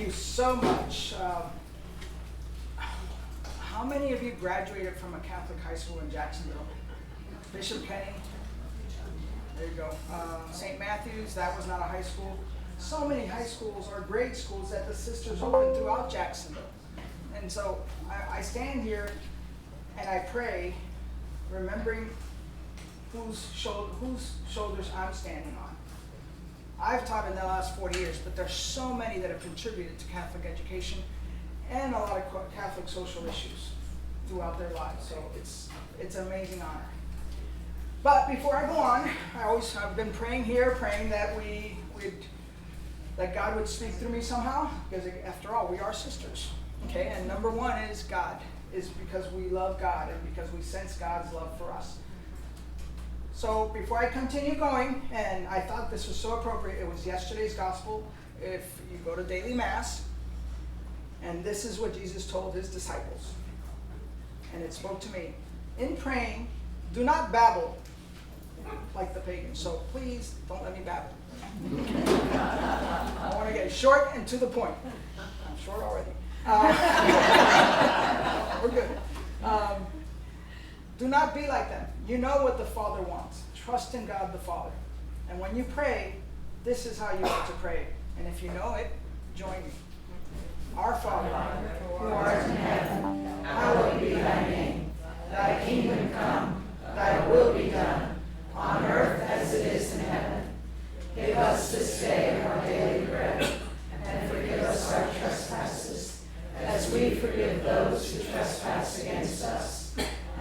you so much. How many of you graduated from a Catholic high school in Jacksonville? Bishop Kenny? There you go. St. Matthew's, that was not a high school. So many high schools or grade schools that the sisters opened throughout Jacksonville. And so I stand here and I pray, remembering whose shoulders I'm standing on. I've taught in the last 40 years, but there's so many that have contributed to Catholic education and a lot of Catholic social issues throughout their lives. So it's an amazing honor. But before I go on, I've been praying here, praying that that God would speak through me somehow, because after all, we are sisters. Okay, and number one is God, is because we love God and because we sense God's love for us. So before I continue going, and I thought this was so appropriate, it was yesterday's gospel. If you go to daily mass, and this is what Jesus told his disciples, and it spoke to me. In praying, do not babble like the pagans. So please don't let me babble. I want to get short and to the point. I'm short already. We're good. Do not be like them. You know what the Father wants. Trust in God the Father. And when you pray, this is how you are to pray. And if you know it, join me. Our Father, who art in heaven, hallowed be thy name. Thy kingdom come, thy will be done, on earth as it is in heaven. Give us this day our daily bread, and forgive us our trespasses, as we forgive those who trespass against us.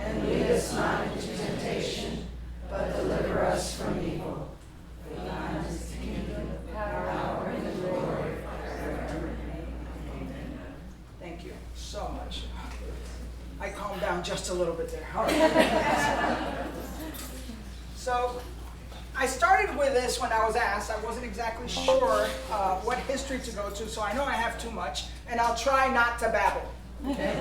And lead us not into temptation, but deliver us from evil. For thine is the kingdom, the power, and the glory forever. Amen. Thank you so much. I calmed down just a little bit there. All right. So I started with this when I was asked. I wasn't exactly sure what history to go to, so I know I have too much, and I'll try not to babble. Okay?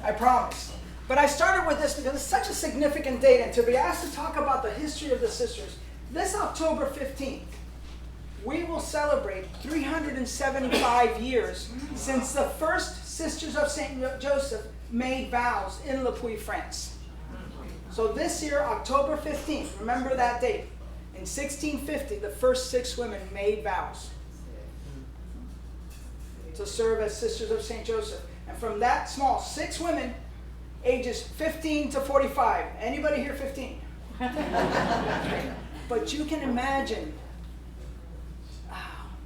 I promise. But I started with this because it's such a significant date, and to be asked to talk about the history of the sisters, this October 15th, we will celebrate 375 years since the first Sisters of St. Joseph made vows in Le Puy, France. So this year, October 15th, remember that date. In 1650, the first 6 women made vows to serve as Sisters of St. Joseph. And from that small, 6 women, ages 15 to 45. Anybody here 15? But you can imagine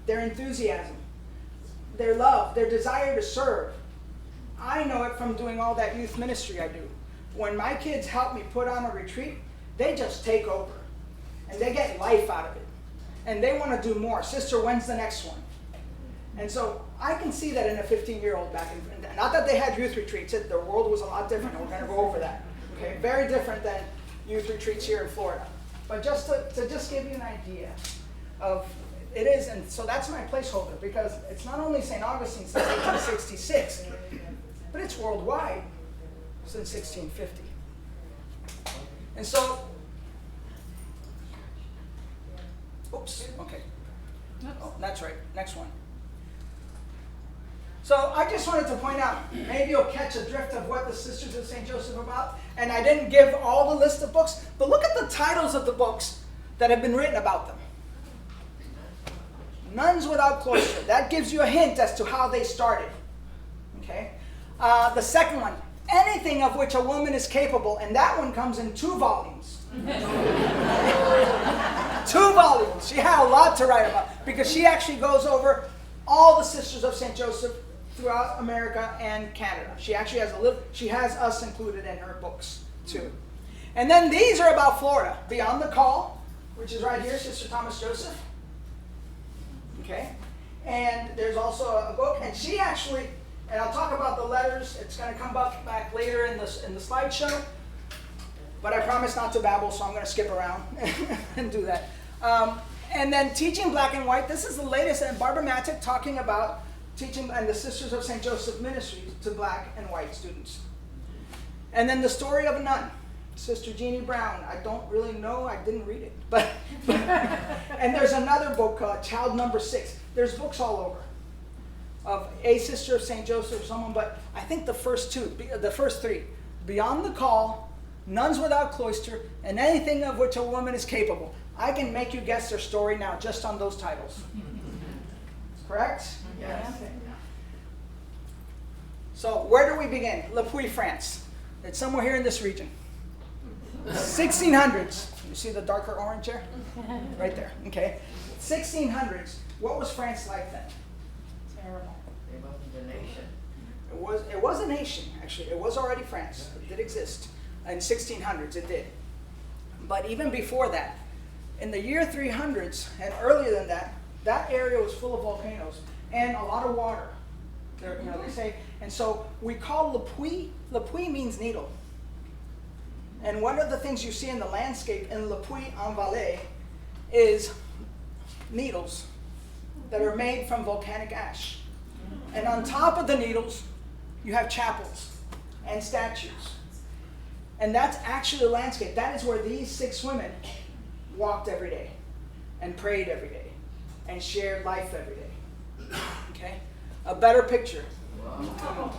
their enthusiasm, their love, their desire to serve. I know it from doing all that youth ministry I do. When my kids help me put on a retreat, they just take over. And they get life out of it. And they want to do more. Sister, when's the next one? And so I can see that in a 15-year-old back in, not that they had youth retreats, the world was a lot different. We're going to go over that. Okay, very different than youth retreats here in Florida. But just to just give you an idea of it is, and so that's my placeholder, because it's not only St. Augustine since 1866, but it's worldwide since 1650. And so, oops, okay. Oh, that's right, next one. So I just wanted to point out, maybe you'll catch a drift of what the Sisters of St. Joseph are about. And I didn't give all the list of books, but look at the titles of the books that have been written about them. Nuns Without Cloister. That gives you a hint as to how they started. Okay. The second one, Anything of Which a Woman is Capable, and that one comes in 2 volumes. 2 volumes. She had a lot to write about, because she actually goes over all the Sisters of St. Joseph throughout America and Canada. She actually has she has us included in her books too. And then these are about Florida. Beyond the Call, which is right here, Sister Thomas Joseph. Okay, and there's also a book, and she actually, and I'll talk about the letters. It's going to come back later in the slideshow. But I promise not to babble, so I'm going to skip around and do that. And then Teaching Black and White. This is the latest, and Barbara Matic talking about teaching and the Sisters of St. Joseph Ministries to black and white students. And then The Story of a Nun, Sister Jeannie Brown. I don't really know, I didn't read it. But and there's another book called Child Number 6. There's books all over. of a sister of St. Joseph or someone, but I think the first three, Beyond the Call, Nuns Without Cloister, and Anything of Which a Woman is Capable. I can make you guess their story now just on those titles. Correct? Yes. So where do we begin? Le Puy, France. It's somewhere here in this region. 1600s. You see the darker orange there? Right there. Okay. 1600s. What was France like then? Terrible. It wasn't a nation. It was a nation, actually. It was already France. It did exist. In 1600s, it did. But even before that, in the year 300s and earlier than that, that area was full of volcanoes and a lot of water. There, they say, and so we call Le Puy. Le Puy means needle. And one of the things you see in the landscape in Le Puy-en-Velay is needles that are made from volcanic ash. And on top of the needles, you have chapels and statues. And that's actually the landscape. That is where these 6 women walked every day and prayed every day and shared life every day. Okay? A better picture. Wow.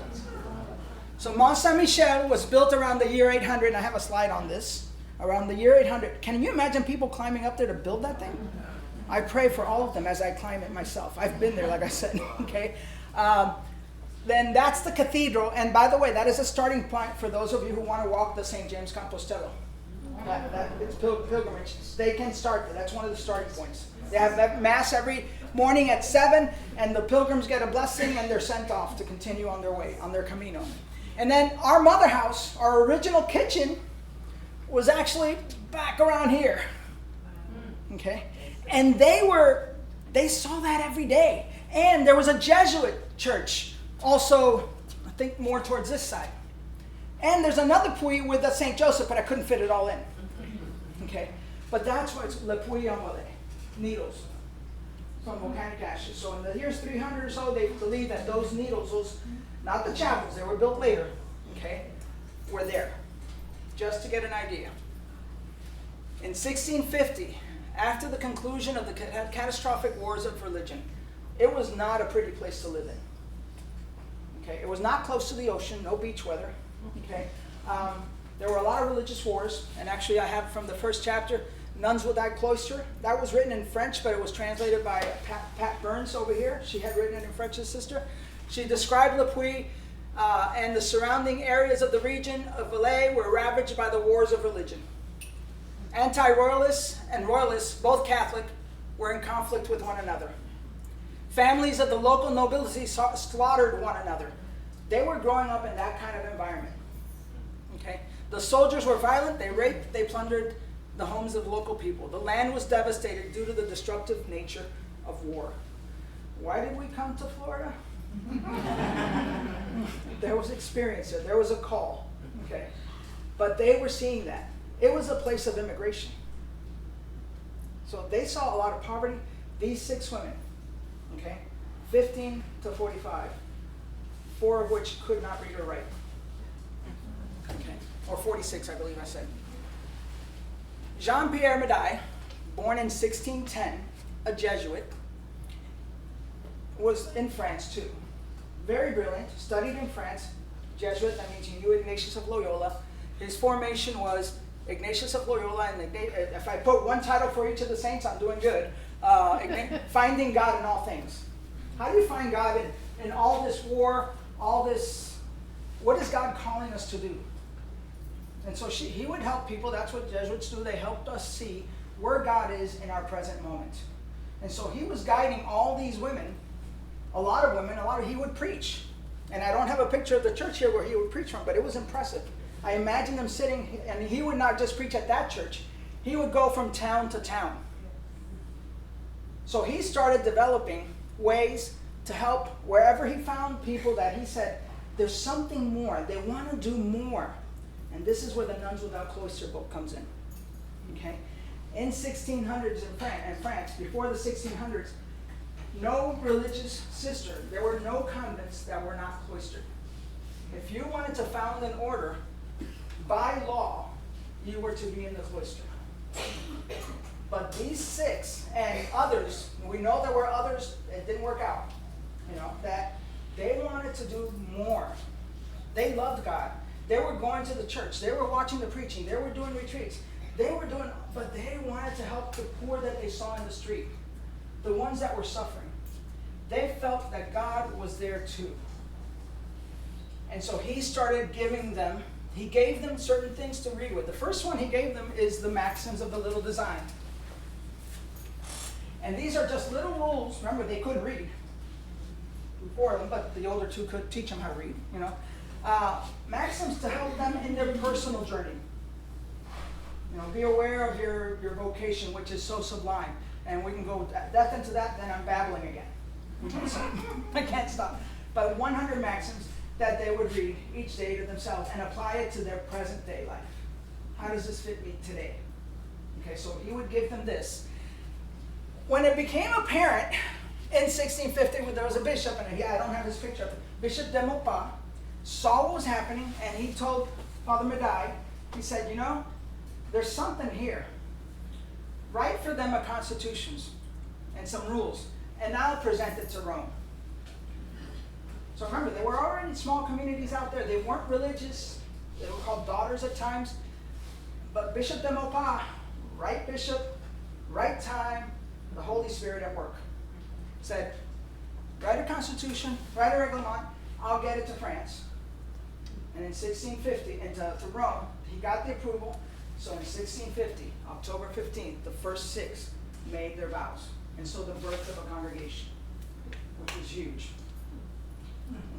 So Mont Saint-Michel was built around the year 800, and I have a slide on this. Around the year 800. Can you imagine people climbing up there to build that thing? I pray for all of them as I climb it myself. I've been there, like I said. Okay? Then that's the cathedral. And by the way, that is a starting point for those of you who want to walk the St. James Compostela. It's pilgrimage. They can start there. That's one of the starting points. They have Mass every morning at 7, and the pilgrims get a blessing, and they're sent off to continue on their way, on their Camino. And then our mother house, our original kitchen, was actually back around here. Okay? And they saw that every day. And there was a Jesuit church, also, I think more towards this side. And there's another Puy with a St. Joseph, but I couldn't fit it all in. Okay? But that's why it's Le Puy-en-Velay. Needles from volcanic ashes. So in the years 300 or so, they believe that those needles, not the chapels, they were built later, okay, were there. Just to get an idea. In 1650, after the conclusion of the catastrophic wars of religion, it was not a pretty place to live in. Okay, it was not close to the ocean, no beach weather. Okay, there were a lot of religious wars, and actually I have from the first chapter, Nuns Without Cloister. That was written in French, but it was translated by Pat Burns over here. She had written it in French, his sister. She described Le Puy and the surrounding areas of the region of Valais were ravaged by the wars of religion. Anti-royalists and royalists, both Catholic, were in conflict with one another. Families of the local nobility slaughtered one another. They were growing up in that kind of environment. Okay? The soldiers were violent, they raped, they plundered the homes of local people. The land was devastated due to the destructive nature of war. Why did we come to Florida? There was experience there. There was a call. Okay? But they were seeing that. It was a place of immigration. So they saw a lot of poverty. These 6 women, okay, 15 to 45, 4 of which could not read or write. Okay, or 46, I believe I said. Jean-Pierre Médaille, born in 1610, a Jesuit, was in France too. Very brilliant, studied in France. Jesuit, that means he knew Ignatius of Loyola. His formation was Ignatius of Loyola, and if I put one title for each of the saints, I'm doing good. Finding God in all things. How do you find God in all this war, all this, what is God calling us to do? And so he would help people. That's what Jesuits do. They helped us see where God is in our present moment. And so he was guiding all these women, a lot of women, he would preach. And I don't have a picture of the church here where he would preach from, but it was impressive. I imagine him sitting, and he would not just preach at that church. He would go from town to town. So he started developing ways to help wherever he found people that he said, there's something more. They want to do more. And this is where the Nuns Without Cloister book comes in. Okay? In 1600s in France, before the 1600s, no religious sister, there were no convents that were not cloistered. If you wanted to found an order, by law, you were to be in the cloister. But these 6 and others, we know there were others, it didn't work out. that they wanted to do more. They loved God. They were going to the church. They were watching the preaching. They were doing retreats. But they wanted to help the poor that they saw in the street, the ones that were suffering. They felt that God was there too. And so he started giving them, he gave them certain things to read with. The first one he gave them is the maxims of the little design. And these are just little rules. Remember, they couldn't read before them, but the older two could teach them how to read, maxims to help them in their personal journey. Be aware of your vocation, which is so sublime. And we can go depth into that, then I'm babbling again. I can't stop. But 100 maxims that they would read each day to themselves and apply it to their present day life. How does this fit me today? Okay, so he would give them this. When it became apparent in 1650, when there was a bishop, and I don't have his picture, Bishop de Maupas, saw what was happening, and he told Father Madai, he said, there's something here. Write for them a constitutions and some rules, and I'll present it to Rome. So remember, there were already small communities out there. They weren't religious. They were called daughters at times. But Bishop de Maupas, right bishop, right time, the Holy Spirit at work, said, write a constitution, write a reglement, I'll get it to France. And in 1650, and to Rome, he got the approval. So in 1650, October 15th, the first 6 made their vows. And so the birth of a congregation, which was huge.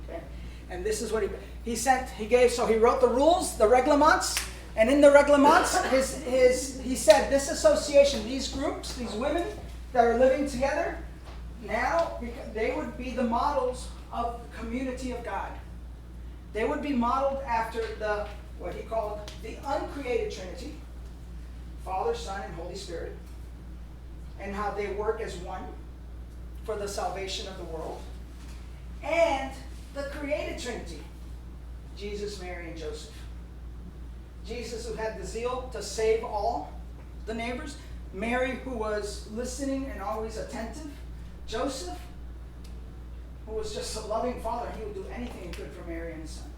Okay? And this is what he gave, so he wrote the rules, the reglements, and in the reglements, he said this association, these groups, these women that are living together, now they would be the models of the community of God. They would be modeled after what he called the uncreated Trinity, Father, Son, and Holy Spirit, and how they work as one for the salvation of the world, and the created Trinity, Jesus, Mary, and Joseph. Jesus, who had the zeal to save all the neighbors, Mary, who was listening and always attentive, Joseph, who was just a loving father. He would do anything he could for Mary and his son.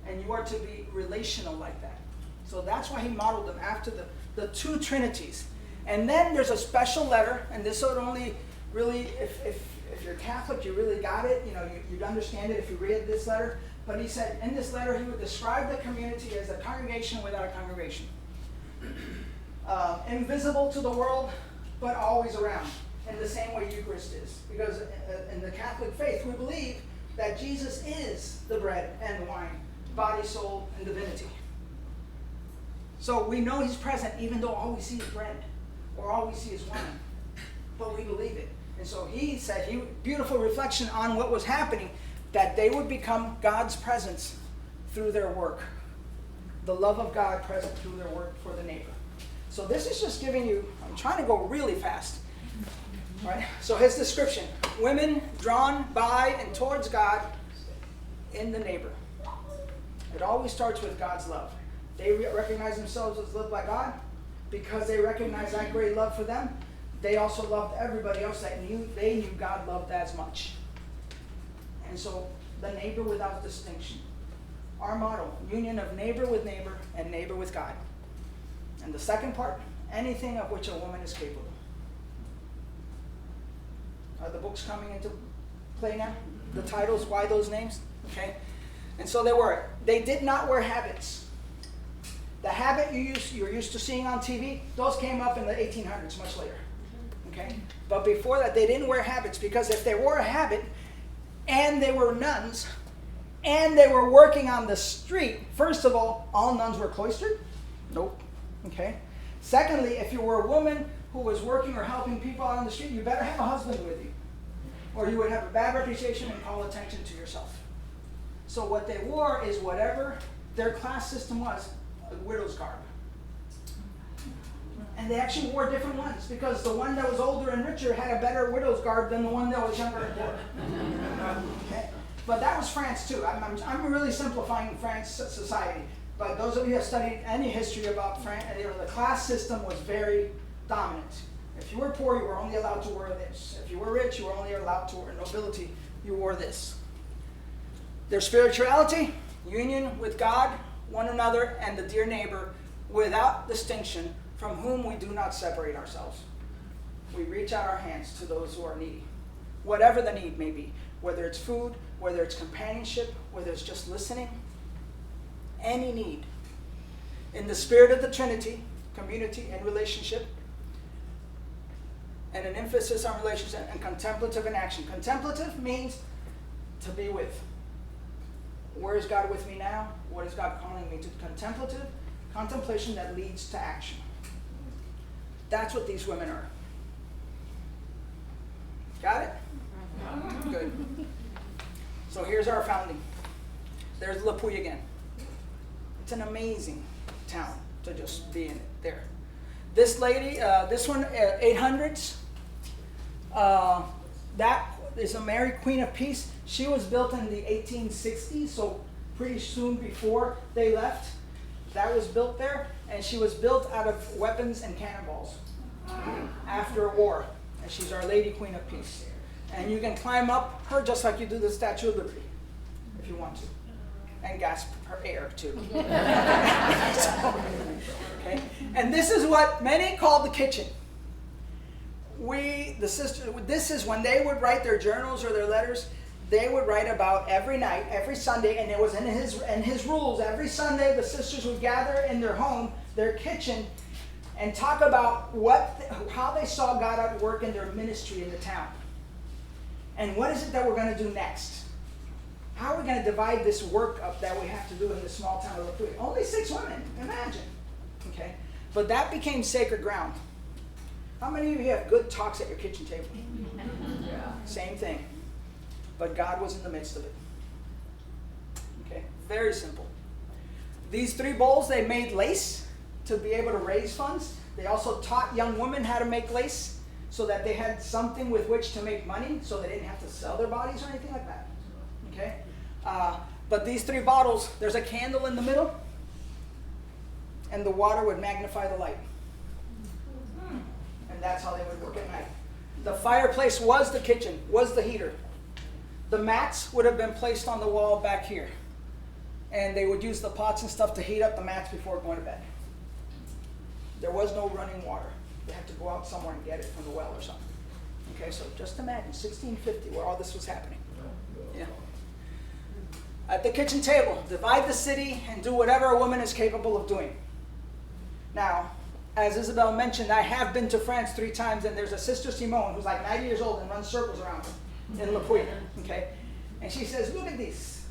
And you are to be relational like that. So that's why he modeled them after the two Trinities. And then there's a special letter, and this would only really, if you're Catholic, you really got it. You'd understand it if you read this letter. But he said in this letter, he would describe the community as a congregation without a congregation. Invisible to the world, but always around, in the same way Eucharist is. Because in the Catholic faith, we believe that Jesus is the bread and the wine, body, soul, and divinity. So we know he's present even though all we see is bread or all we see is wine. But we believe it. And so he said, beautiful reflection on what was happening, that they would become God's presence through their work. The love of God present through their work for the neighbor. So this is just giving you, I'm trying to go really fast. All right? So his description, women drawn by and towards God in the neighbor. It always starts with God's love. They recognize themselves as loved by God. Because they recognize that great love for them, they also loved everybody else that they knew God loved as much. And so the neighbor without distinction. Our motto, union of neighbor with neighbor and neighbor with God. And the second part, anything of which a woman is capable. Are the books coming into play now? The titles, why those names? Okay. And so they did not wear habits. The habit you're used to seeing on TV, those came up in the 1800s, much later. Okay? But before that, they didn't wear habits, because if they wore a habit and they were nuns and they were working on the street, first of all nuns were cloistered? Nope. Okay? Secondly, if you were a woman who was working or helping people out on the street, you better have a husband with you, or you would have a bad reputation and call attention to yourself. So what they wore is whatever their class system was, a widow's garb. And they actually wore different ones, because the one that was older and richer had a better widow's garb than the one that was younger and poorer. Okay? But that was France too. I'm really simplifying France society. But those of you who have studied any history about France, the class system was very dominant If you were poor, you were only allowed to wear this. If you were rich, you were only allowed to wear nobility. You wore this. Their spirituality, union with God, one another, and the dear neighbor, without distinction, from whom we do not separate ourselves. We reach out our hands to those who are needy, whatever the need may be, whether it's food, whether it's companionship, whether it's just listening, any need. In the spirit of the Trinity, community and relationship, and an emphasis on relationship, and contemplative in action. Contemplative means to be with. Where is God with me now? What is God calling me to? Contemplative, contemplation that leads to action. That's what these women are. Got it? Good. So here's our founding. There's La Puy again. It's an amazing town to just be in it there. This lady, this one, 800s. That is a Mary Queen of Peace. She was built in the 1860s, so pretty soon before they left. That was built there, and she was built out of weapons and cannonballs after a war. And she's Our Lady Queen of Peace. And you can climb up her just like you do the Statue of Liberty, if you want to. And gasp her air, too. So, okay? And this is what many call the kitchen. This is when they would write their journals or their letters, they would write about every night, every Sunday, and it was in his rules. Every Sunday, the sisters would gather in their home, their kitchen, and talk about how they saw God at work in their ministry in the town. And what is it that we're going to do next? How are we going to divide this work up that we have to do in this small town of La Puy? Only 6 women, imagine. Okay? But that became sacred ground. How many of you have good talks at your kitchen table? Yeah. Same thing. But God was in the midst of it. Okay? Very simple. These 3 bowls, they made lace to be able to raise funds. They also taught young women how to make lace so that they had something with which to make money, so they didn't have to sell their bodies or anything like that. Okay? But these 3 bottles, there's a candle in the middle, and the water would magnify the light. And that's how they would work at night. The fireplace was the kitchen, was the heater. The mats would have been placed on the wall back here. And they would use the pots and stuff to heat up the mats before going to bed. There was no running water. They had to go out somewhere and get it from the well or something. Okay, so just imagine 1650 where all this was happening. Yeah. At the kitchen table, divide the city and do whatever a woman is capable of doing. Now, as Isabel mentioned, I have been to France 3 times, and there's a Sister Simone who's like 90 years old and runs circles around in La Puy. Okay? And she says, look at this.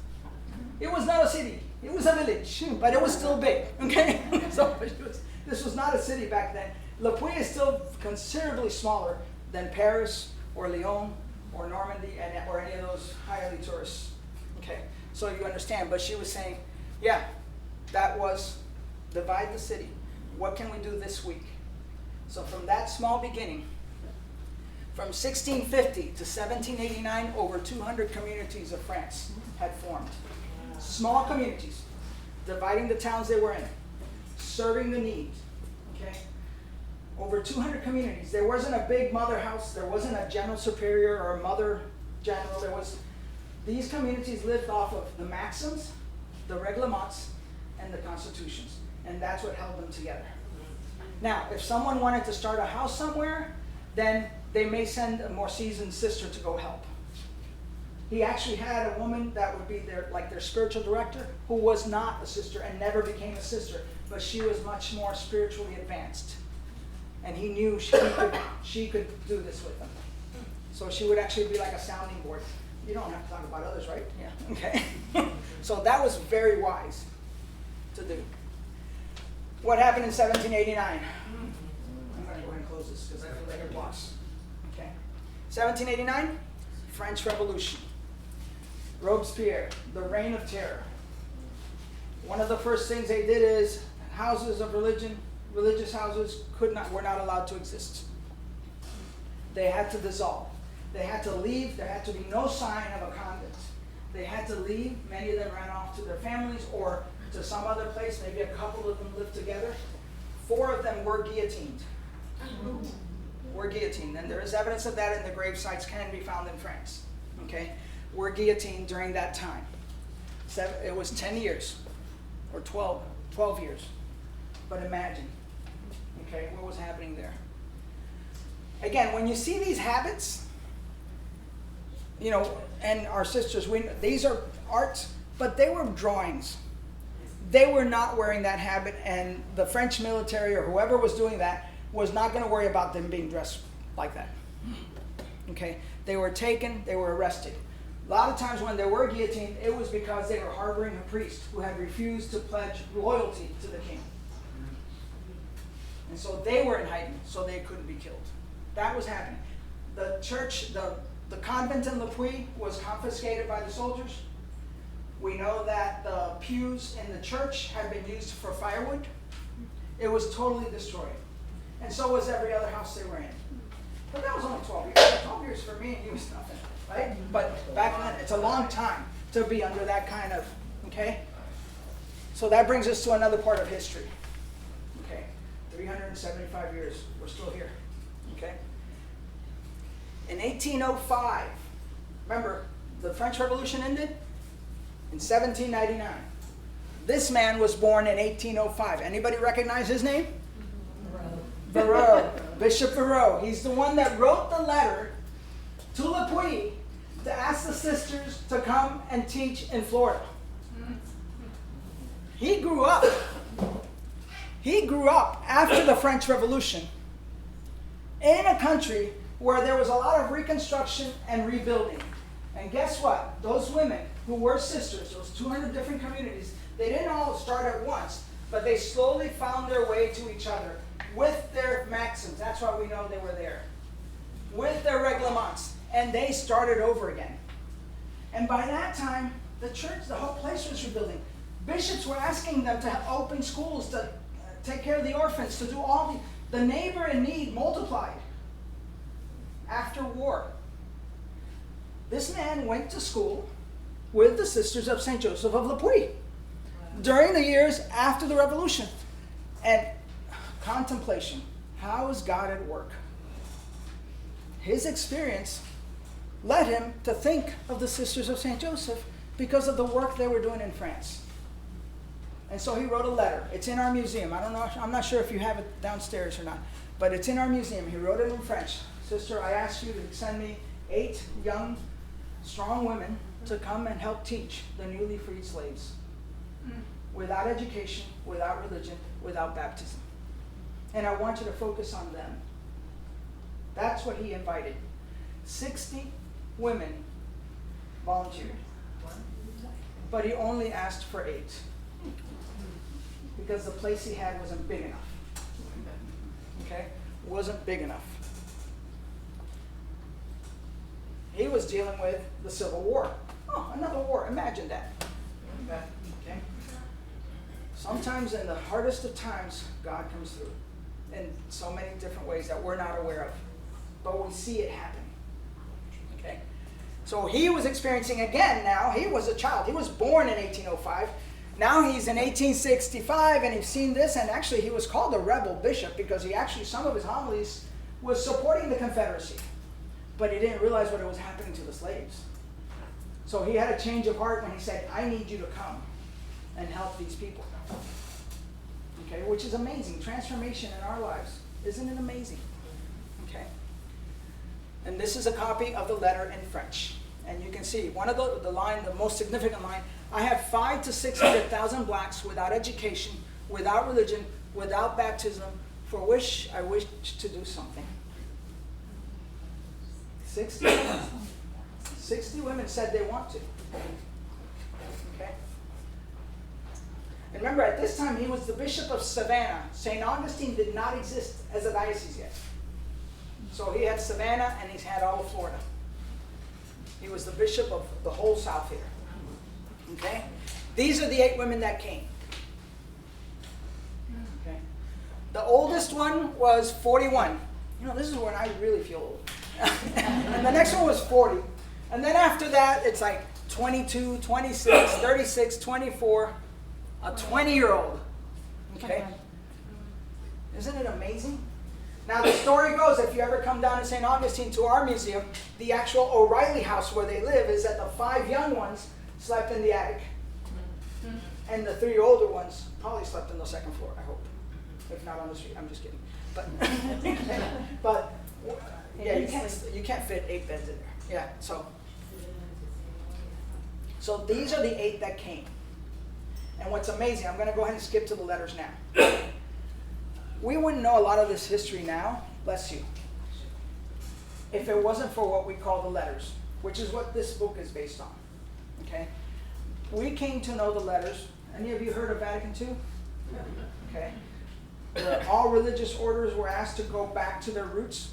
It was not a city. It was a village, but it was still big. Okay? So this was not a city back then. La Puy is still considerably smaller than Paris or Lyon or Normandy or any of those highly tourist. Okay? So you understand. But she was saying, yeah, that was divide the city. What can we do this week? So from that small beginning, from 1650 to 1789, over 200 communities of France had formed. Small communities, dividing the towns they were in, serving the needs. Okay? Over 200 communities. There wasn't a big mother house. There wasn't a general superior or a mother general. These communities lived off of the maxims, the reglements, and the constitutions. And that's what held them together. Now, if someone wanted to start a house somewhere, then they may send a more seasoned sister to go help. He actually had a woman that would be their spiritual director, who was not a sister and never became a sister, but she was much more spiritually advanced. And he knew she could do this with them. So she would actually be like a sounding board. You don't have to talk about others, right? Yeah. Okay. So that was very wise to do. What happened in 1789? I'm going to go ahead and close this because I feel like a boss. Okay. 1789, French Revolution. Robespierre, the Reign of Terror. One of the first things they did is houses of religion, religious houses were not allowed to exist. They had to dissolve. They had to leave. There had to be no sign of a convent. They had to leave. Many of them ran off to their families or to some other place. Maybe a couple of them lived together. 4 of them were guillotined. were guillotined. And there is evidence of that, and the grave sites can be found in France. Okay? Were guillotined during that time. It was 10 years or 12 years. But imagine, okay, what was happening there. Again, when you see these habits, you know, and our sisters, these are arts, but they were drawings. They were not wearing that habit, and the French military or whoever was doing that was not going to worry about them being dressed like that. Okay? They were taken, they were arrested. A lot of times when they were guillotined, it was because they were harboring a priest who had refused to pledge loyalty to the king. And so they were in hiding, so they couldn't be killed. That was happening. The church, the convent in Le Puy was confiscated by the soldiers. We know that the pews in the church had been used for firewood. It was totally destroyed. And so was every other house they were in. But that was only 12 years. 12 years for me and you was nothing, right? But back then, it's a long time to be under that kind of, okay? So that brings us to another part of history. Okay, 375 years, we're still here, okay? In 1805, remember, the French Revolution ended in 1799. This man was born in 1805. Anybody recognize his name? Varro. Bishop Varro. He's the one that wrote the letter to Le Puy to ask the sisters to come and teach in Florida. He grew up. He grew up after the French Revolution in a country where there was a lot of reconstruction and rebuilding. And guess what? Those women who were sisters, those 200 different communities, they didn't all start at once, but they slowly found their way to each other with their maxims. That's why we know they were there. With their reglements. And they started over again. And by that time, the church, the whole place was rebuilding. Bishops were asking them to open schools, to take care of the orphans, to do all the neighbor in need multiplied after war. This man went to school with the Sisters of St. Joseph of Le Puy during the years after the Revolution. And contemplation. How is God at work? His experience led him to think of the Sisters of St. Joseph because of the work they were doing in France. And so he wrote a letter. It's in our museum. I'm not sure if you have it downstairs or not, but it's in our museum. He wrote it in French. Sister, I ask you to send me 8 young, strong women to come and help teach the newly freed slaves. Without education, without religion, without baptism. And I want you to focus on them. That's what he invited. 60 women volunteered. But he only asked for 8. Because the place he had wasn't big enough. Okay? Wasn't big enough. He was dealing with the Civil War. Oh, another war. Imagine that. Okay? Sometimes in the hardest of times, God comes through in so many different ways that we're not aware of. But we see it happen. Okay? So he was experiencing again now. He was a child. He was born in 1805. Now he's in 1865 and he's seen this, and actually he was called a rebel bishop because he actually, some of his homilies was supporting the Confederacy. But he didn't realize what was happening to the slaves. So he had a change of heart when he said, I need you to come and help these people. Okay, which is amazing. Transformation in our lives. Isn't it amazing? Okay. And this is a copy of the letter in French. And you can see one of the most significant line, I have 500,000 to 600,000 blacks without education, without religion, without baptism, for which I wish to do something. 60 women. 60 women said they want to. Okay? And remember, at this time, he was the Bishop of Savannah. St. Augustine did not exist as a diocese yet. So he had Savannah and he's had all of Florida. He was the bishop of the whole South here. Okay? These are the 8 women that came. Okay? The oldest one was 41. You know, this is when I really feel old. And the next one was 40. And then after that, it's like 22, 26, 36, 24, a 20-year-old. Okay? Isn't it amazing? Now the story goes, if you ever come down to St. Augustine to our museum, the actual O'Reilly house where they live is that the 5 young ones slept in the attic. And the 3 older ones probably slept on the 2nd floor, I hope. If not on the street, I'm just kidding. But yeah, you can't fit 8 beds in there. Yeah, so these are the 8 that came. And what's amazing, I'm going to go ahead and skip to the letters now. We wouldn't know a lot of this history now, bless you, if it wasn't for what we call the letters, which is what this book is based on. Okay? We came to know the letters. Any of you heard of Vatican II? Okay. All religious orders were asked to go back to their roots.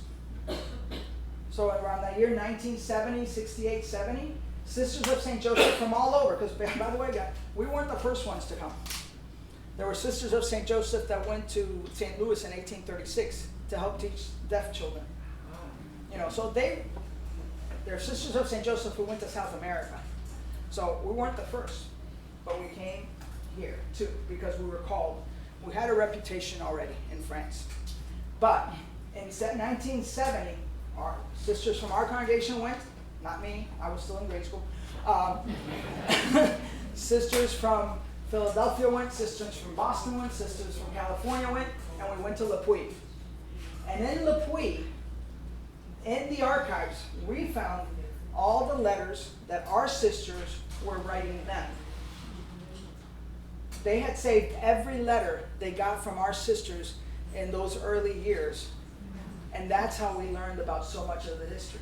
So around that year, 1970, 68, 70, Sisters of St. Joseph from all over, because by the way, we weren't the first ones to come. There were Sisters of St. Joseph that went to St. Louis in 1836 to help teach deaf children. You know, so they're Sisters of St. Joseph who went to South America. So we weren't the first, but we came here too because we were called. We had a reputation already in France. But in 1970, our sisters from our congregation went, not me, I was still in grade school. Sisters from Philadelphia went, sisters from Boston went, sisters from California went, and we went to Le Puy. And in Le Puy, in the archives, we found all the letters that our sisters were writing them. They had saved every letter they got from our sisters in those early years. And that's how we learned about so much of the history.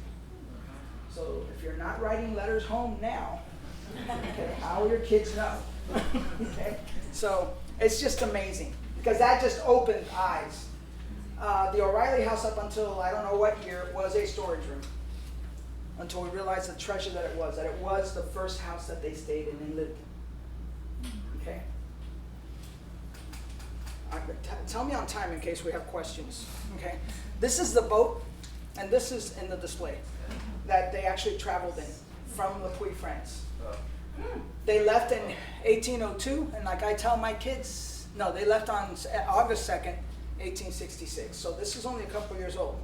So if you're not writing letters home now, okay, how will your kids know? Okay? So it's just amazing because that just opened eyes. The O'Reilly house up until I don't know what year was a storage room. Until we realized the treasure that it was the first house that they stayed in and lived in. Okay? Tell me on time in case we have questions. Okay? This is the boat, and this is in the display that they actually traveled in from Le Puy, France. They left in 1802, and like I tell my kids, no, they left on August 2nd, 1866. So this is only a couple years old.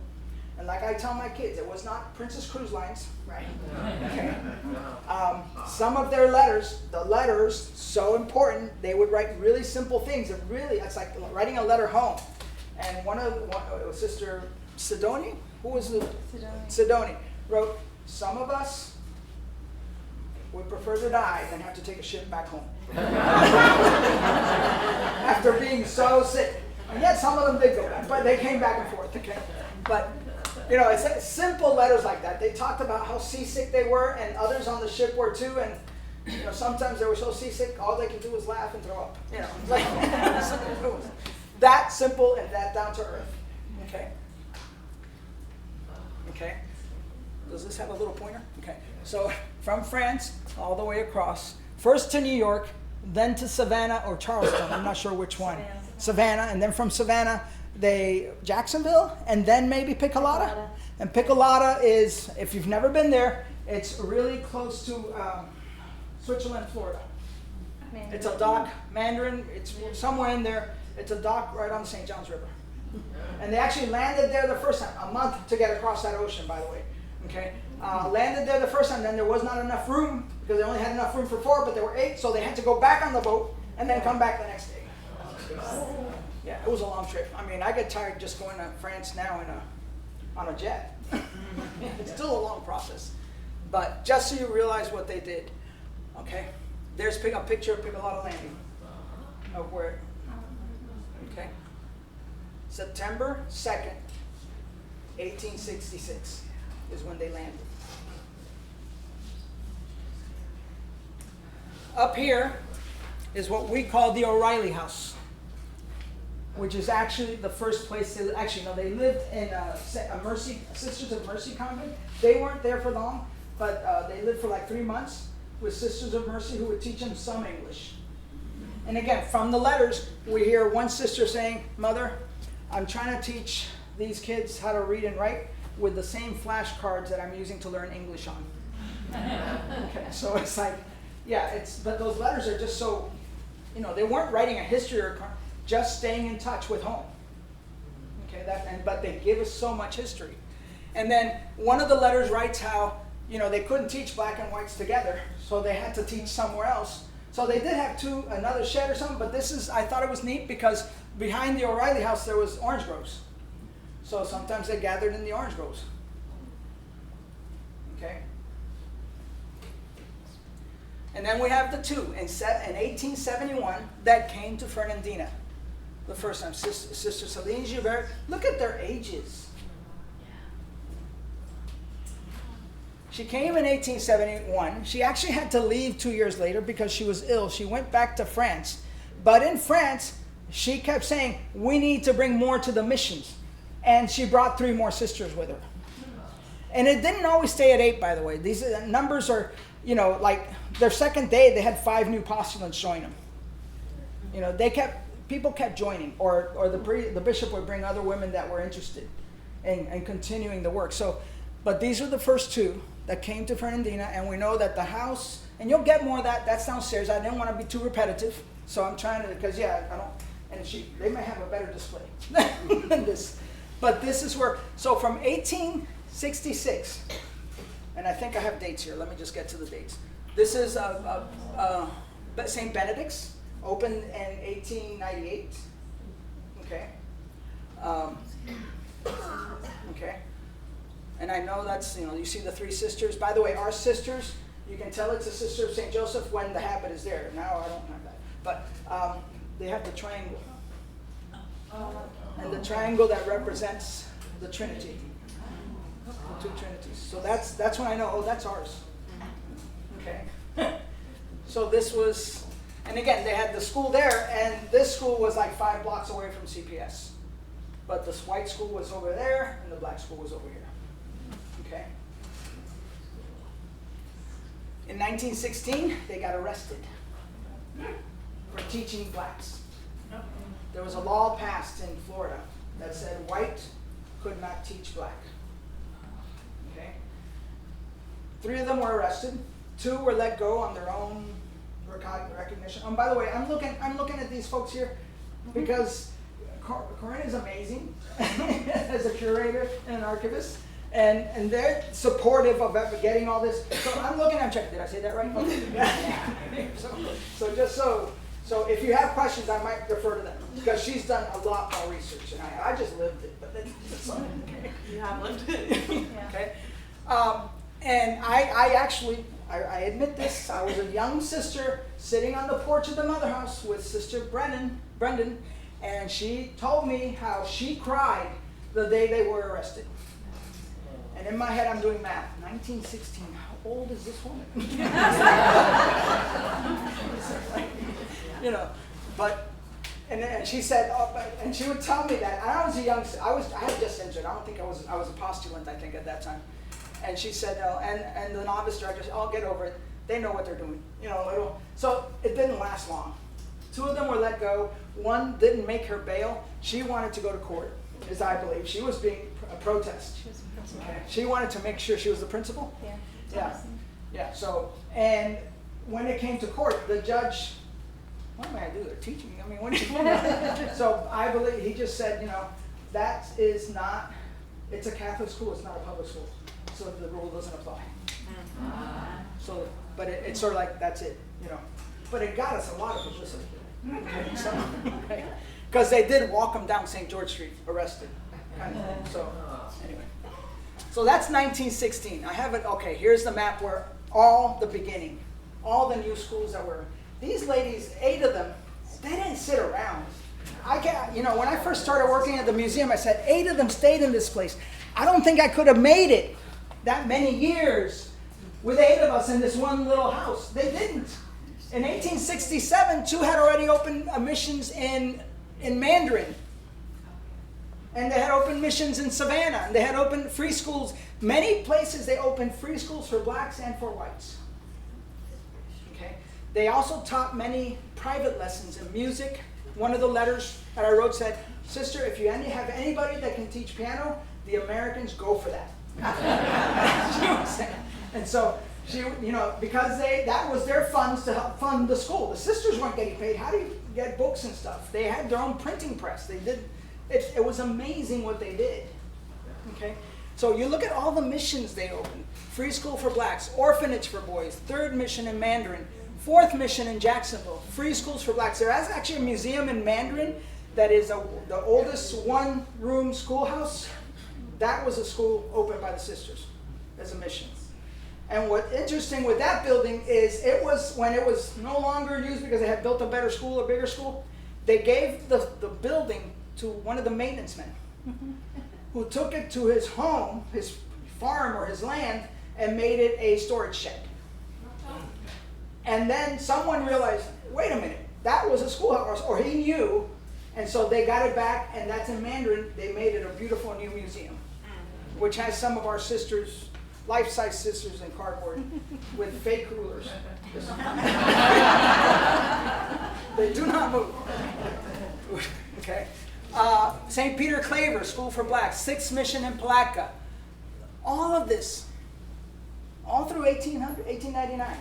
And like I tell my kids, it was not Princess Cruise Lines, right? Okay. Some of their letters, the letters, so important, they would write really simple things. It's like writing a letter home. And one Sister Sidoni, who was the? Sidoni wrote, some of us would prefer to die than have to take a ship back home. After being so sick. And yet some of them did go back, but they came back and forth, okay? But, you know, it's simple letters like that. They talked about how seasick they were, and others on the ship were too, and, you know, sometimes they were so seasick, all they could do was laugh and throw up. You know, like, that simple and that down to earth, okay? Okay? Does this have a little pointer? Okay. So from France all the way across, first to New York, then to Savannah or Charleston, I'm not sure which one. Savannah, and then from Savannah, Jacksonville, and then maybe Piccolata. And Piccolata is, if you've never been there, it's really close to Switzerland, Florida. Mandarin. It's a dock, Mandarin, it's somewhere in there. It's a dock right on the St. Johns River. And they actually landed there the first time, a month to get across that ocean, by the way. Okay, landed there the first time, then there was not enough room because they only had enough room for 4, but there were 8, so they had to go back on the boat and then come back the next day. Yeah, it was a long trip. I mean, I get tired just going to France now on a jet. It's still a long process, but just so you realize what they did. Okay, there's a picture of Piccolata landing of where. Okay, September 2nd, 1866. Is when they landed. Up here is what we call the O'Reilly house, which is actually the first place they lived in a Sisters of Mercy convent. They weren't there for long, but they lived for like 3 months with Sisters of Mercy who would teach them some English. And again, from the letters, we hear one sister saying, "Mother, I'm trying to teach these kids how to read and write with the same flashcards that I'm using to learn English on." Okay, so it's like, yeah, but those letters are just so, you know, they weren't writing a history or just staying in touch with home. Okay, but they give us so much history. And then one of the letters writes how, they couldn't teach black and whites together, so they had to teach somewhere else. So they did have another shed or something, but I thought it was neat because behind the O'Reilly house there was orange groves. So sometimes they gathered in the orange groves. Okay. And then we have the two in 1871 that came to Fernandina the first time. Sister Celine Gilbert. Look at their ages. She came in 1871. She actually had to leave 2 years later because she was ill. She went back to France. But in France, she kept saying, we need to bring more to the missions. And she brought 3 more sisters with her. And it didn't always stay at 8, by the way. These numbers are, like their second day, they had 5 new postulants join them. People kept joining, or the bishop would bring other women that were interested in continuing the work. But these are the first 2 that came to Fernandina, and we know that the house, and you'll get more of that's downstairs. I didn't want to be too repetitive, so I'm trying to, because I don't, and they may have a better display than this. But this is where, so from 1866, and I think I have dates here. Let me just get to the dates. This is St. Benedict's, opened in 1898. Okay. Okay. And I know that's, you see the 3 sisters. By the way, our sisters, you can tell it's a sister of St. Joseph when the habit is there. Now I don't have that. But they have the triangle. And the triangle that represents the Trinity. The 2 Trinities. So that's when I know, that's ours. Okay. So this was, and again, they had the school there, and this school was like 5 blocks away from CPS. But the white school was over there, and the black school was over here. Okay. In 1916, they got arrested for teaching blacks. There was a law passed in Florida that said white could not teach black. Okay. 3 of them were arrested. 2 were let go on their own recognition. And by the way, I'm looking at these folks here because Corinne is amazing as a curator and an archivist. And they're supportive of getting all this. So I'm looking, I'm checking. Did I say that right? Okay. So if you have questions, I might refer to them because she's done a lot more research than I just lived it. But then, okay. You have lived it. Okay. And I admit this. I was a young sister sitting on the porch of the mother house with Sister Brendan, and she told me how she cried the day they were arrested. And in my head, I'm doing math. 1916. How old is this woman? But and she said, and she would tell me that. And I was a young. I had just entered. I don't think I was a postulant. I think at that time. And she said, no. And the novice director said, "I'll get over it. They know what they're doing." So it didn't last long. 2 of them were let go. 1 didn't make her bail. She wanted to go to court, as I believe. She was being a protest. Okay. She wanted to make sure she was the principal. Yeah. Yeah. Yeah. So, and when it came to court, the judge, what am I do? They're teaching me. I mean, what do you So I believe he just said, that is not. It's a Catholic school. It's not a public school. So the rule doesn't apply. So, but it's sort of like that's it. But it got us a lot of publicity. Because they did walk them down St. George Street, arrested. So anyway. So that's 1916. I have it, okay, here's the map where all the beginning, all the new schools that were, these ladies, 8 of them, they didn't sit around. When I first started working at the museum, I said 8 of them stayed in this place. I don't think I could have made it that many years with 8 of us in this one little house. They didn't. In 1867, 2 had already opened missions in Mandarin. And they had opened missions in Savannah. And they had opened free schools. Many places they opened free schools for blacks and for whites. Okay. They also taught many private lessons in music. One of the letters that I wrote said, "Sister, if you have anybody that can teach piano, the Americans go for that." And so she, because that was their funds to help fund the school. The sisters weren't getting paid. How do you get books and stuff? They had their own printing press. They It was amazing what they did. Okay? So you look at all the missions they opened. Free school for blacks, orphanage for boys, third mission in Mandarin, fourth mission in Jacksonville, free schools for blacks. There is actually a museum in Mandarin that is the oldest one-room schoolhouse. That was a school opened by the sisters as a mission. And what's interesting with that building is it was, when it was no longer used because they had built a better school, a bigger school, they gave the building to one of the maintenance men who took it to his home, his farm or his land, and made it a storage shed. And then someone realized, wait a minute, that was a schoolhouse, or he knew, and so they got it back, and that's in Mandarin. They made it a beautiful new museum, which has some of our sisters, life-size sisters in cardboard with fake rulers. They do not move. Okay. St. Peter Claver, School for Blacks, Sixth Mission in Palatka. All of this, all through 1899.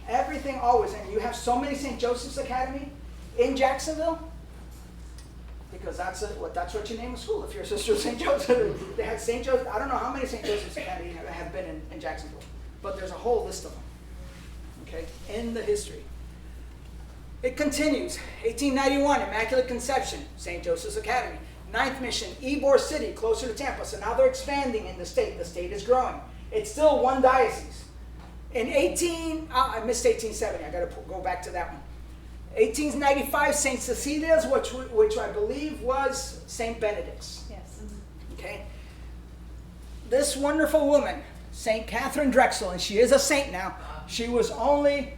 Everything always. And you have so many St. Joseph's Academy in Jacksonville because that's what you name a school. If your sister is St. Joseph, they had St. Joseph. I don't know how many St. Joseph's Academy have been in Jacksonville, but there's a whole list of them. Okay, in the history. It continues. 1891, Immaculate Conception, St. Joseph's Academy. Ninth Mission, Ybor City, closer to Tampa. So now they're expanding in the state. The state is growing. It's still one diocese. In I missed 1870. I got to go back to that one. 1895, St. Cecilia's, which I believe was St. Benedict's. Yes. Okay. This wonderful woman, St. Catherine Drexel, and she is a saint now. She was only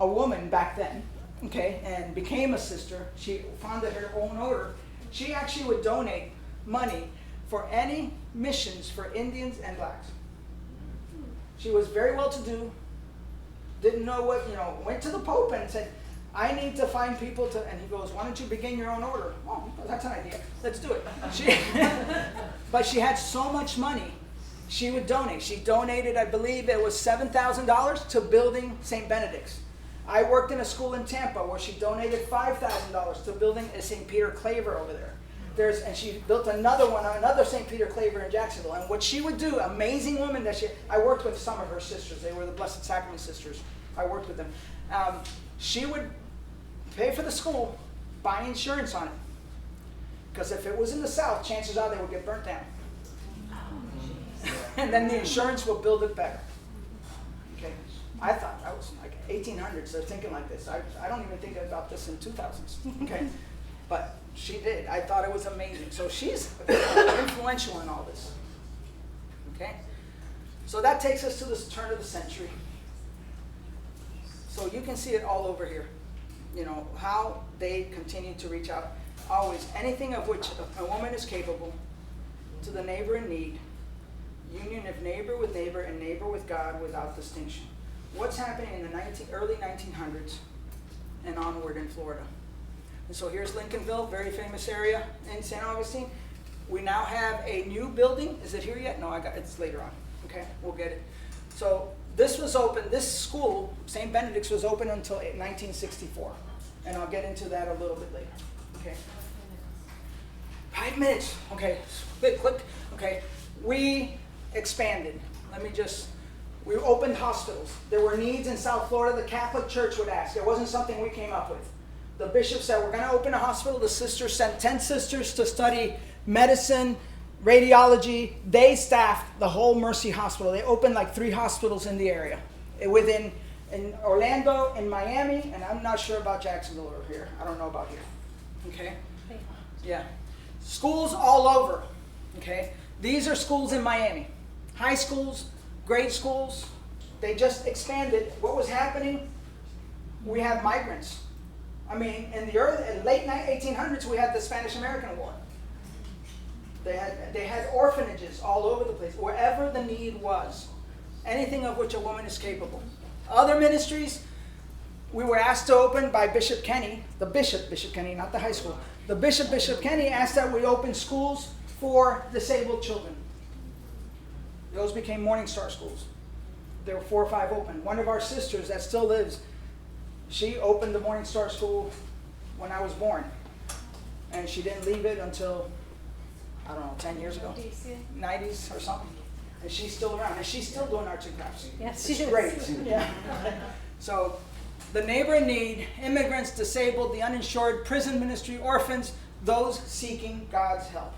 a woman back then, okay, and became a sister. She founded her own order. She actually would donate money for any missions for Indians and blacks. She was very well-to-do, didn't know what, went to the Pope and said, I need to find people to, and he goes, why don't you begin your own order? Oh, that's an idea. Let's do it. But she had so much money, she would donate. She donated, I believe it was $7,000 to building St. Benedict's. I worked in a school in Tampa where she donated $5,000 to building a St. Peter Claver over there. And she built another St. Peter Claver in Jacksonville. And what she would do, amazing woman I worked with some of her sisters. They were the Blessed Sacrament sisters. I worked with them. She would pay for the school, buy insurance on it. Because if it was in the South, chances are they would get burnt down. And then the insurance will build it better. Okay. I thought I was like 1800s, they're thinking like this. I don't even think about this in 2000s. Okay. But she did. I thought it was amazing. So she's influential in all this. Okay. So that takes us to the turn of the century. So you can see it all over here. How they continue to reach out. Always, anything of which a woman is capable, to the neighbor in need, union of neighbor with neighbor and neighbor with God without distinction. What's happening in the early 1900s and onward in Florida? And so here's Lincolnville, very famous area in St. Augustine. We now have a new building. Is it here yet? No, it's later on. Okay, we'll get it. So this was open, this school, St. Benedict's, was open until 1964. And I'll get into that a little bit later. Okay. 5 minutes. Okay, quick. Okay, we expanded. We opened hospitals. There were needs in South Florida. The Catholic Church would ask. It wasn't something we came up with. The bishop said, we're going to open a hospital. The sisters sent 10 sisters to study medicine, radiology. They staffed the whole Mercy Hospital. They opened like 3 hospitals in the area. In Orlando, in Miami, and I'm not sure about Jacksonville or here. I don't know about here. Okay? Yeah. Schools all over. Okay? These are schools in Miami. High schools, grade schools. They just expanded. What was happening? We had migrants. I mean, in the late 1800s, we had the Spanish-American War. They had orphanages all over the place, wherever the need was. Anything of which a woman is capable. Other ministries, we were asked to open by Bishop Kenny, Bishop Kenny, not the high school. The Bishop Kenny asked that we open schools for disabled children. Those became Morning Star schools. There were 4 or 5 open. One of our sisters that still lives, she opened the Morning Star school when I was born. And she didn't leave it until, I don't know, 10 years ago, 90s or something. And she's still around, and she's still doing arts and crafts. Yes, It's she is. great. Yeah. So, the neighbor in need, immigrants, disabled, the uninsured, prison ministry, orphans, those seeking God's help.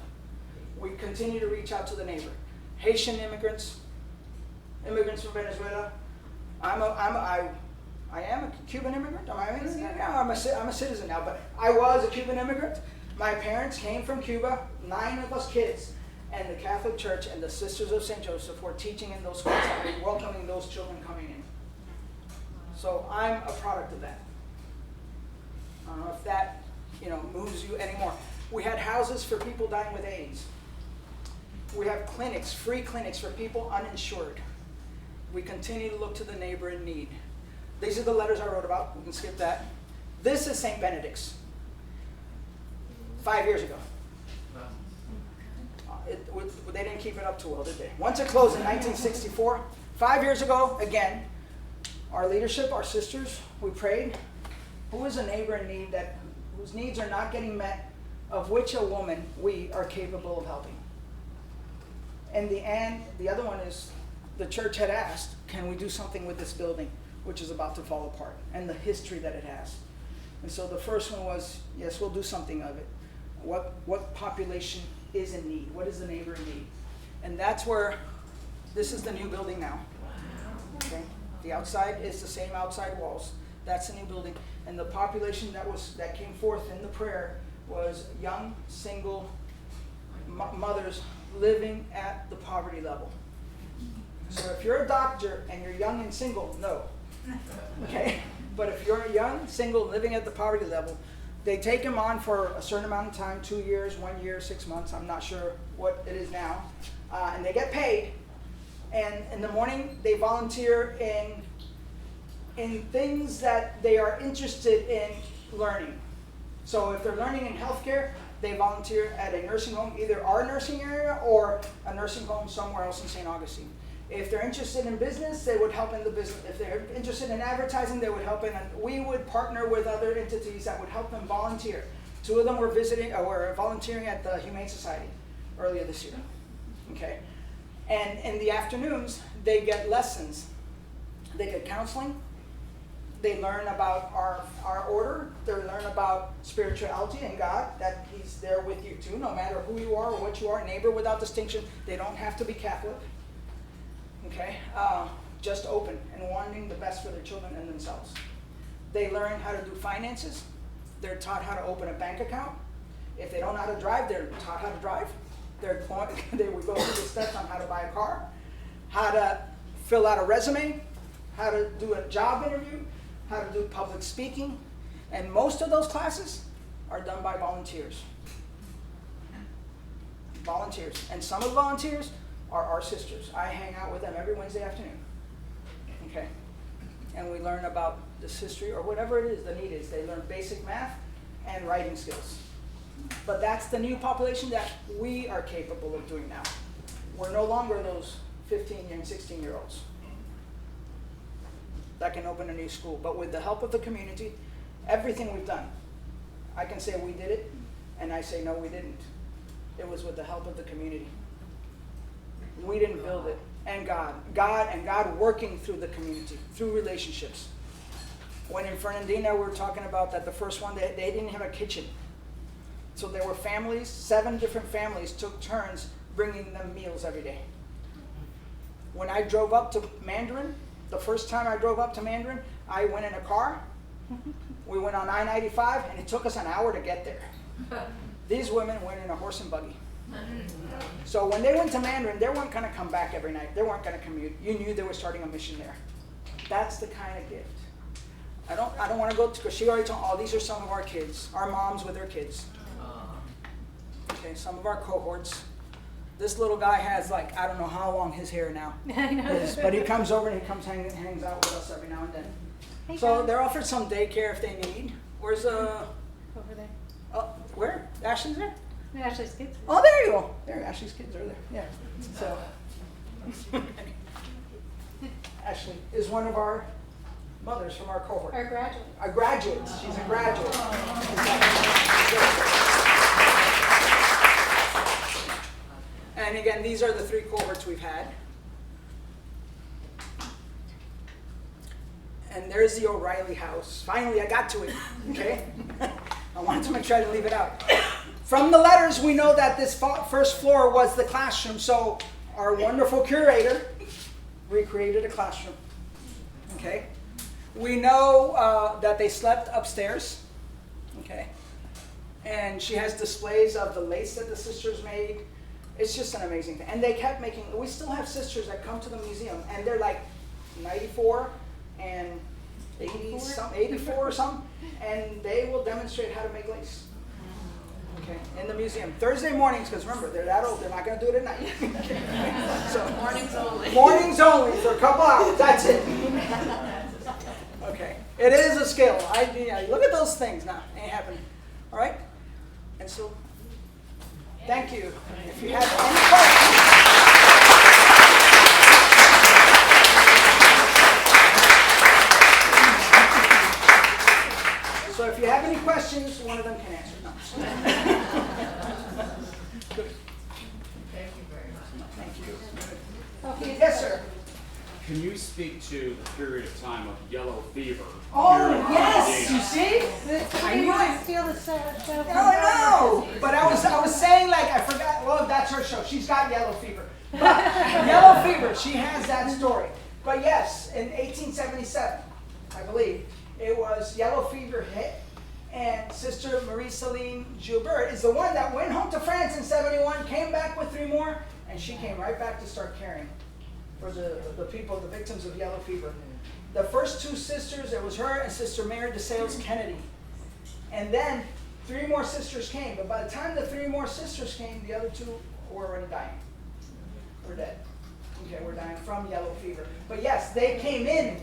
We continue to reach out to the neighbor. Haitian immigrants from Venezuela. I am a Cuban immigrant. Am I? Yeah, I'm a citizen now, but I was a Cuban immigrant. My parents came from Cuba, 9 of us kids, and the Catholic Church and the Sisters of St. Joseph were teaching in those schools and welcoming those children coming in. So I'm a product of that. I don't know if that, moves you anymore. We had houses for people dying with AIDS. We have clinics, free clinics for people uninsured. We continue to look to the neighbor in need. These are the letters I wrote about. We can skip that. This is St. Benedict's. 5 years ago. They didn't keep it up too well, did they? Once it closed in 1964, 5 years ago, again, our leadership, our sisters, we prayed. Who is a neighbor in need whose needs are not getting met, of which a woman we are capable of helping? And the other one is, the church had asked, can we do something with this building, which is about to fall apart, and the history that it has. And so the first one was, yes, we'll do something of it. What population is in need? What is the neighbor in need? And that's where, this is the new building now. Okay? The outside is the same outside walls. That's the new building. And the population that came forth in the prayer was young, single mothers living at the poverty level. So if you're a doctor and you're young and single, no. Okay? But if you're young, single, living at the poverty level, they take them on for a certain amount of time, 2 years, 1 year, 6 months, I'm not sure what it is now. And they get paid. And in the morning, they volunteer in things that they are interested in learning. So if they're learning in healthcare, they volunteer at a nursing home, either our nursing area or a nursing home somewhere else in St. Augustine. If they're interested in business, they would help in the business. If they're interested in advertising, they would help in. And we would partner with other entities that would help them volunteer. 2 of them were were volunteering at the Humane Society earlier this year. Okay, and in the afternoons, they get lessons. They get counseling. They learn about our order. They learn about spirituality and God, that He's there with you too, no matter who you are or what you are, neighbor without distinction. They don't have to be Catholic. Okay, just open and wanting the best for their children and themselves. They learn how to do finances. They're taught how to open a bank account. If they don't know how to drive, they're taught how to drive. They would go through the steps on how to buy a car, how to fill out a resume, how to do a job interview, how to do public speaking. And most of those classes are done by volunteers. Volunteers. And some of the volunteers are our sisters. I hang out with them every Wednesday afternoon. Okay? And we learn about this history, or whatever it is the need is. They learn basic math and writing skills. But that's the new population that we are capable of doing now. We're no longer those 15 and 16-year-olds that can open a new school. But with the help of the community, everything we've done, I can say we did it, and I say no, we didn't. It was with the help of the community. We didn't build it. And God working through the community, through relationships. When in Fernandina, we were talking about that the first one, they didn't have a kitchen. So there were families, 7 different families took turns bringing them meals every day. When I drove up to Mandarin, the first time I drove up to Mandarin, I went in a car. We went on I-95, and it took us an hour to get there. These women went in a horse and buggy. So when they went to Mandarin, they weren't going to come back every night. They weren't going to commute. You knew they were starting a mission there. That's the kind of gift. I don't want to go to, because she already told, these are some of our kids, our moms with their kids. Okay, some of our cohorts. This little guy has I don't know how long his hair now is, but he comes over and he comes hangs out with us every now and then. Hey, So guys. they're offered some daycare if they need. Where's Over there. where? Ashley's there? Ashley's kids. Oh, there you go. There, Ashley's kids are there. Yeah. So, Ashley is one of our mothers from our cohort. Our graduate. A graduate. She's a graduate. And again, these are the 3 cohorts we've had. And there's the O'Reilly house. Finally, I got to it, okay? I wanted to make sure I didn't leave it out. From the letters, we know that this first floor was the classroom, so our wonderful curator recreated a classroom, okay? We know that they slept upstairs, okay? And she has displays of the lace that the sisters made. It's just an amazing thing. And they kept making, we still have sisters that come to the museum, and they're like 94 and 84 or something, and they will demonstrate how to make lace. Okay, in the museum. Thursday mornings, because remember, they're that old, they're not going to do it at night. So Mornings only. Mornings only for a couple hours, that's it. Okay, it is a skill. Look at those things now, ain't happening. All right, and so, thank you. If you have any questions. So if you have any questions, one of them can answer. No. Good. Thank you very much. Thank you. Okay. Yes, sir. Can you speak to the period of time of yellow fever? Oh, here in yes. You Pasadena? see? I knew I'd steal the show. Oh, I know. But I was saying, like, I forgot. Well, that's her show. She's got yellow fever. But yellow fever. She has that story. But yes, in 1877, I believe, it was yellow fever hit. And Sister Marie-Céline Gilbert is the one that went home to France in 71, came back with 3 more, and she came right back to start caring for the people, the victims of yellow fever. The first 2 sisters, it was her and Sister Mary DeSales Kennedy. And then 3 more sisters came, but by the time the 3 more sisters came, the other 2 were already dying. We're dead. Okay, we're dying from yellow fever. But yes, they came in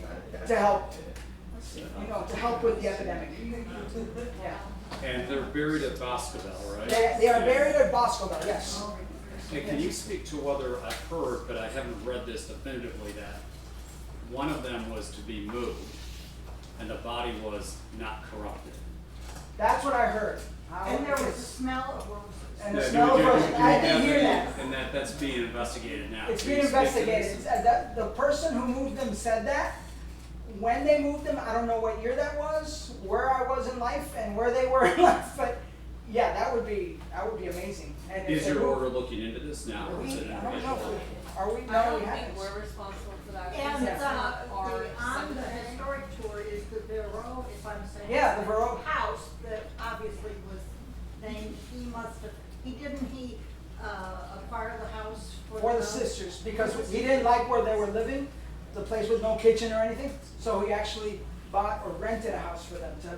to help, to help with the epidemic. Yeah. And they're buried at Boscobel, right? They are buried at Boscobel, yes. And can you speak to whether I've heard, but I haven't read this definitively, that one of them was to be moved and the body was not corrupted? That's what I heard. And there was a smell of roses. And the smell of roses. I did hear that. And that's being investigated now. It's Can being you speak to this? investigated. The person who moved them said that. When they moved them, I don't know what year that was, where I was in life, and where they were in life, but yeah, that would be amazing. And if Is they your moved- order looking into this now, or is it I don't know. individual? Are we? I No, don't we think haven't. we're responsible for that. And It's not our on the cemetery. historic tour is the Barreau, if I'm saying. Yeah, the Barreau. House that obviously was named, didn't he acquire the house For the sisters, because he didn't like where they were living, the place with no kitchen or anything, so he actually bought or rented a house for them to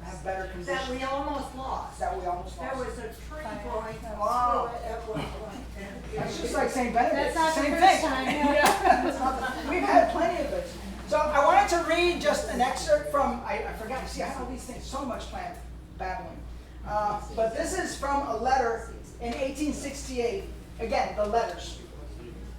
have better That conditions. we almost lost. That we almost There lost. was a tree growing Wow. through it at one point. and That's just like St. Benedict, That's not the same first thing. time, Yeah, it's not the- we've had plenty of this. So I wanted to read just an excerpt from, I forgot, see I have all these things, so much planned, babbling. But this is from a letter in 1868, again, the letters.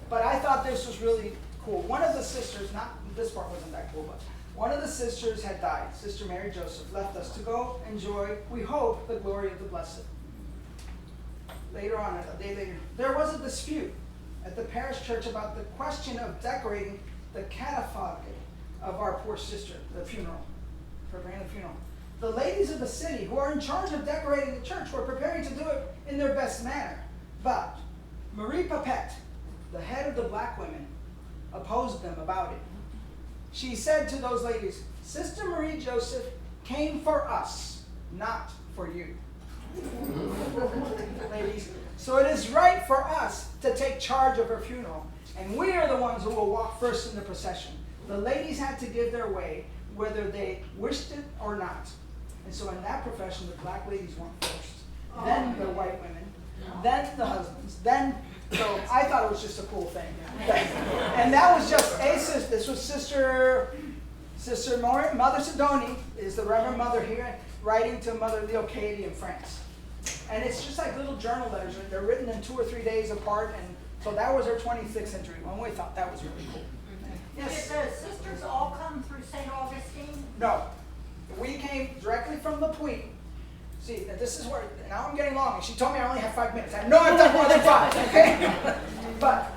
But I thought this was really cool. One of the sisters, not this part wasn't that cool, but one of the sisters had died. Sister Mary Joseph left us to go enjoy, we hope, the glory of the blessed. Later on, a day later, there was a dispute at the parish church about the question of decorating the catafalque of our poor sister, the funeral, preparing the funeral. The ladies of the city who are in charge of decorating the church were preparing to do it in their best manner. But Marie Papette, the head of the black women, opposed them about it. She said to those ladies, Sister Marie Joseph came for us, not for you. Ladies, so it is right for us to take charge of her funeral, and we are the ones who will walk first in the procession. The ladies had to give their way, whether they wished it or not. And so in that profession, the black ladies went first, then the white women, then the husbands, then, so I thought it was just a cool thing. And that was just a sister, this was Sister Mother Sidoni, is the Reverend Mother here, writing to Mother Leo Cady in France. And it's just like little journal letters, they're written in 2 or 3 days apart, and so that was her 26th entry, and we thought that was really cool. Yes? Did the sisters all come through St. Augustine? No. We came directly from La Puy. See, that this is where, now I'm getting long, and she told me I only have 5 minutes. I know I've done more than 5, okay? But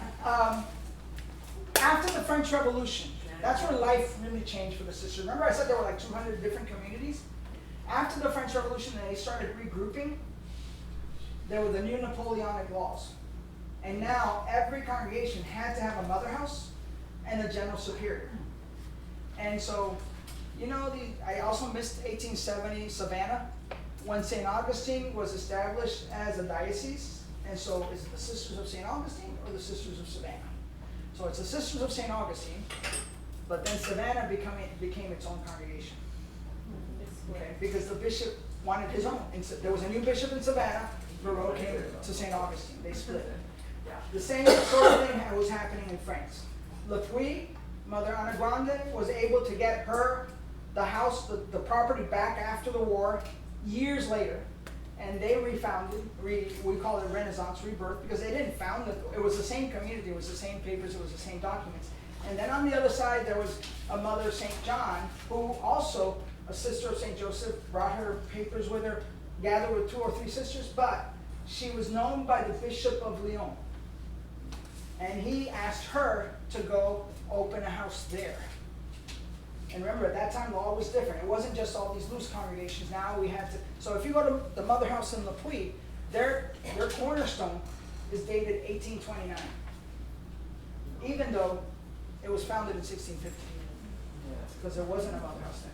after the French Revolution, that's where life really changed for the sisters. Remember I said there were like 200 different communities? After the French Revolution, they started regrouping. There were the new Napoleonic laws. And now every congregation had to have a mother house and a general superior. And so, you know, I also missed 1870 Savannah, when St. Augustine was established as a diocese. And so is it the Sisters of St. Augustine or the Sisters of Savannah? So it's the Sisters of St. Augustine, but then Savannah became its own congregation. Okay, because the bishop wanted his own. And so there was a new bishop in Savannah, Barreau came to St. Augustine, they split. The same sort of thing was happening in France. Le Puy, Mother Ana Grande, was able to get the house, the property back after the war, years later, and they refounded, we call it Renaissance, rebirth, because they didn't found it. It was the same community, it was the same papers, it was the same documents. And then on the other side, there was a Mother St. John, who also, a sister of St. Joseph, brought her papers with her, gathered with 2 or 3 sisters, but she was known by the Bishop of Lyon. And he asked her to go open a house there. And remember, at that time, the law was different. It wasn't just all these loose congregations. Now we had to, so if you go to the Mother House in Le Puy, their cornerstone is dated 1829. Even though it was founded in 1650. Because there wasn't a Mother House then.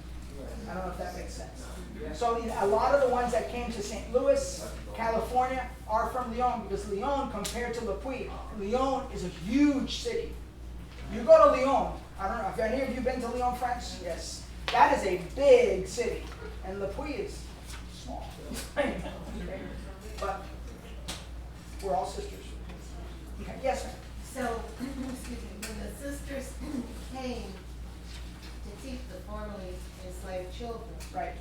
I don't know if that makes sense. So a lot of the ones that came to St. Louis, California, are from Lyon, because Lyon, compared to Le Puy, Lyon is a huge city. You go to Lyon, I don't know, have any of you been to Lyon, France? Yes. That is a big city, and Le Puy is small. But we're all sisters. Okay. Yes, ma'am. So, excuse me, when the sisters came to teach the formerly enslaved children, Right.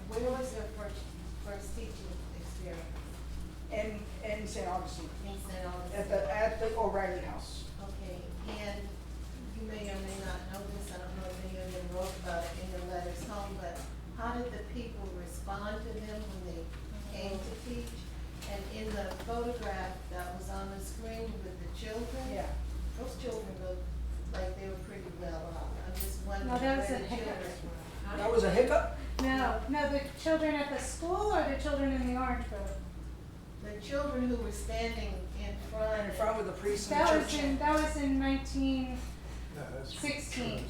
where was their first teaching experience? In St. Augustine, In St. Augustine? at the O'Reilly House. Okay, and you may or may not know this, I don't know if any of them wrote about it in your letters home, but how did the people respond to them when they came to teach? And in the photograph that was on the screen with the children, Yeah. those children looked like they were pretty well off. I'm just wondering No, that was where a the hiccup. children were. That was a hiccup? No, the children at the school or the children in the orange grove? The children who were standing in front. In front with the priest and the That church. was in 1916.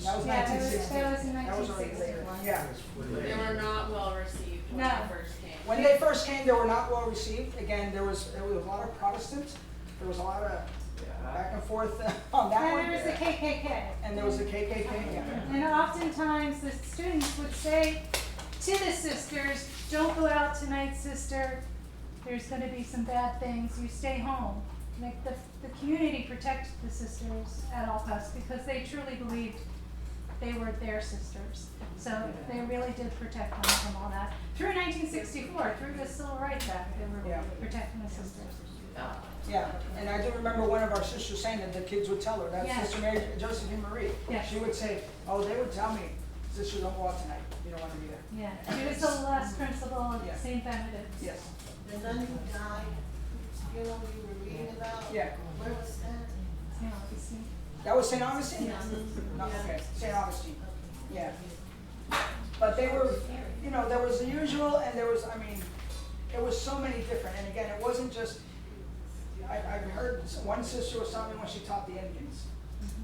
That was Yeah, 1960. that was in That was already 1960. later. Yeah. They were not well received when No. they first came. When they first came, they were not well received. Again, there was a lot of Protestants. There was a lot of back and forth on that And one. there was the KKK. And there was the KKK. Yeah. And oftentimes the students would say to the sisters, don't go out tonight, sister. There's going to be some bad things. You stay home. Like the community protected the sisters at all costs because they truly believed they were their sisters. So they really did protect them from all that. Through 1964, through the Civil Rights Act, they were Yeah. protecting the sisters. Yeah, and I do remember one of our sisters saying that the kids would tell her, that's Yeah. Sister Mary Josephine Marie. Yeah. She would say, oh, they would tell me, sister, don't go out tonight. You don't want to be there. Yeah, she was the last principal of Yeah. St. Benedict's. Yes. The nun who died, you know, you were reading about? Yeah. Where was that? You know, you see. That was St. Augustine? Yeah. No, okay, St. Augustine. Yeah. But they were, you know, there was the usual and there was, I mean, it was so many different. And again, it wasn't just, I've heard one sister was telling me when she taught the Indians.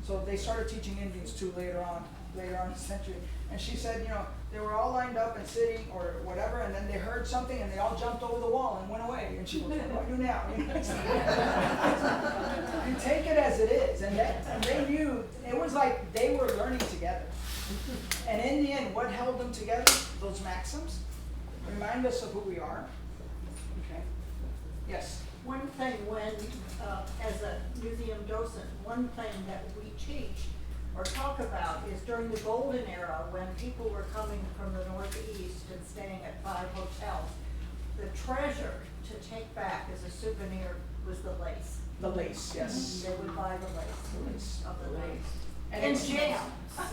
So they started teaching Indians too later on in the century. And she said, you know, they were all lined up and sitting or whatever, and then they heard something and they all jumped over the wall and went away. And she goes, what do I do now? You take it as it is. And they knew, it was like they were learning together. And in the end, what held them together? Those maxims. Remind us of who we are. Okay. Yes. One thing when, as a museum docent, one thing that we teach or talk about is during the golden era when people were coming from the Northeast and staying at 5 hotels, the treasure to take back as a souvenir was the lace. The lace, yes. They would buy the lace of the lace. And it's- jam.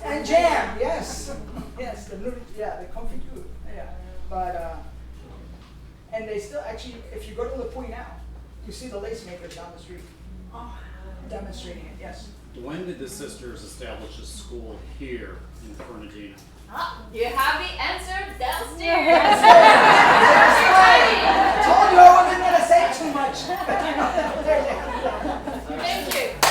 And jam, yes. Yes, the confiture. Yeah. But And they still, actually, if you go to Lapuy now, you see the lace makers down the street demonstrating it, yes. When did the sisters establish a school here in Fernandina? You have the answer downstairs. I told you I wasn't going to say too much. Thank you.